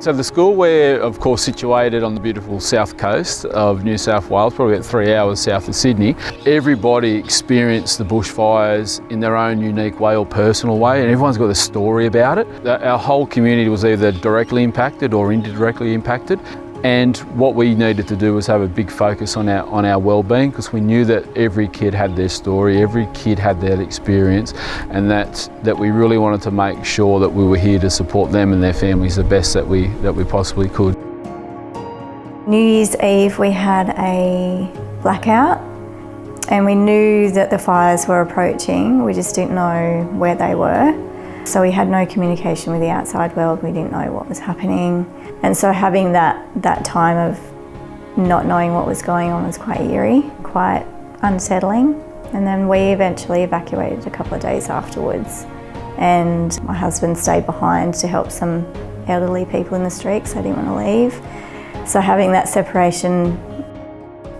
So the school, we're of course situated on the beautiful south coast of New South Wales, probably about 3 hours south of Sydney. Everybody experienced the bushfires in their own unique way or personal way, and everyone's got a story about it. Our whole community was either directly impacted or indirectly impacted. And what we needed to do was have a big focus on our wellbeing, because we knew that every kid had their story, every kid had their experience, and that we really wanted to make sure that we were here to support them and their families the best that we possibly could. New Year's Eve we had a blackout, and we knew that the fires were approaching, we just didn't know where they were. So we had no communication with the outside world, we didn't know what was happening. And so having that time of not knowing what was going on was quite eerie, quite unsettling. And then we eventually evacuated a couple of days afterwards. And my husband stayed behind to help some elderly people in the street because I didn't want to leave. So having that separation,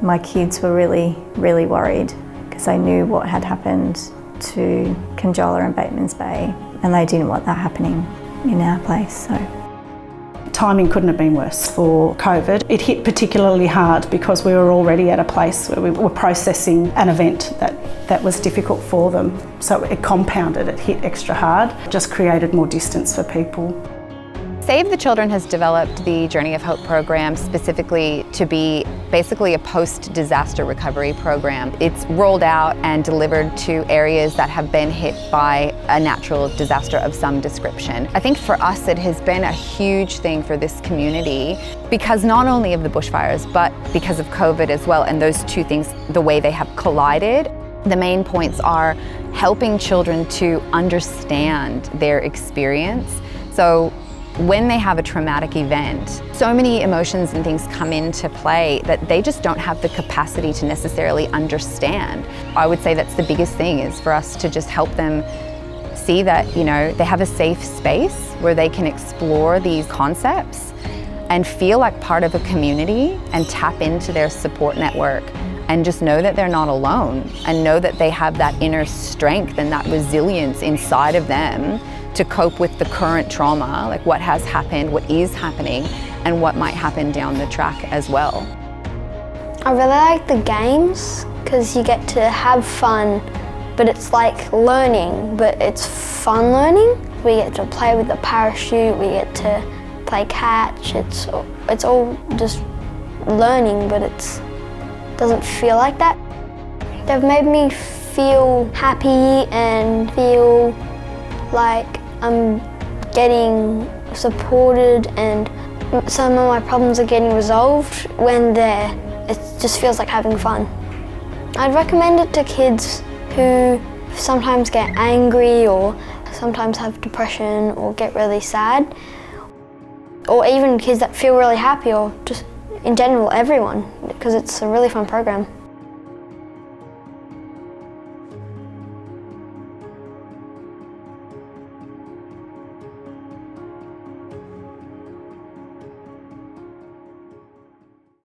my kids were really, really worried because they knew what had happened to Conjola and Bateman's Bay, and they didn't want that happening in our place. So. Timing couldn't have been worse for COVID. It hit particularly hard because we were already at a place where we were processing an event that was difficult for them. So it compounded, it hit extra hard, just created more distance for people. Save the Children has developed the Journey of Hope program specifically to be basically a post-disaster recovery program. It's rolled out and delivered to areas that have been hit by a natural disaster of some description. I think for us it has been a huge thing for this community because not only of the bushfires but because of COVID as well, and those two things, the way they have collided. The main points are helping children to understand their experience. So when they have a traumatic event, so many emotions and things come into play that they just don't have the capacity to necessarily understand. I would say that's the biggest thing, is for us to just help them see that, you know, they have a safe space where they can explore these concepts and feel like part of a community and tap into their support network and just know that they're not alone and know that they have that inner strength and that resilience inside of them to cope with the current trauma, like what has happened, what is happening, and what might happen down the track as well. I really like the games because you get to have fun, but it's like learning, but it's fun learning. We get to play with the parachute, we get to play catch. It's all just learning, but it doesn't feel like that. They've made me feel happy and feel like I'm getting supported and some of my problems are getting resolved when it just feels like having fun. I'd recommend it to kids who sometimes get angry or sometimes have depression or get really sad, or even kids that feel really happy, or just in general everyone, because it's a really fun program.